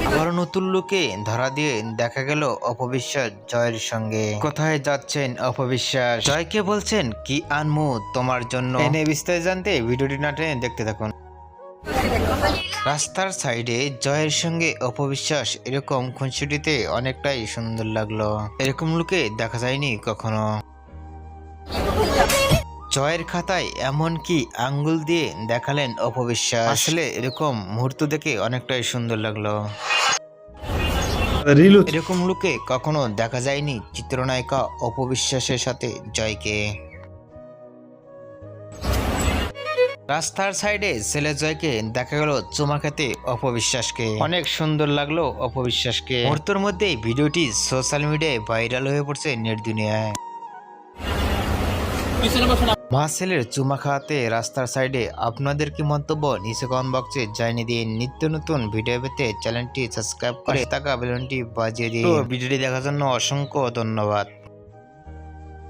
আবারও নতুন লুকে ধরা দিয়ে দেখা গেল অপবিশ্বাস জয়ের সঙ্গে। কোথায় যাচ্ছেন অপবিশ্বাস? জয়কে বলছেন কি আনমু তোমার জন্য। এনে বিস্তারিত জানতে ভিডিওটি না টেনে দেখতে থাকুন। রাস্তার সাইডে জয়ের সঙ্গে অপবিশ্বাস এরকম খুনসুটিতে অনেকটাই সুন্দর লাগলো। এরকম লুকে দেখা যায়নি কখনো। জয়ের খাতায় এমন কি আঙ্গুল দিয়ে দেখালেন অপবিশ্বাস। আসলে এরকম মুহূর্ত দেখে অনেকটাই সুন্দর লাগলো। এরকম লুকে কখনো দেখা যায়নি চিত্রনায়িকা অপবিশ্বাসের সাথে জয়কে। রাস্তার সাইডে ছেলে জয়কে দেখা গেল চুমা খেতে অপবিশ্বাসকে। অনেক সুন্দর লাগলো অপবিশ্বাসকে। মুহূর্তের মধ্যে ভিডিওটি সোশ্যাল মিডিয়ায় ভাইরাল হয়ে পড়ছে নেট দুনিয়ায়। মা ছেলের চুমা খাওয়াতে রাস্তার সাইডে আপনাদের কি মন্তব্য নিচে কমেন্ট বক্সে জানিয়ে দিন। নিত্য নতুন ভিডিও পেতে চ্যানেলটি সাবস্ক্রাইব করে থাকা বেলনটি বাজিয়ে দিন। ভিডিওটি দেখার জন্য অসংখ্য ধন্যবাদ।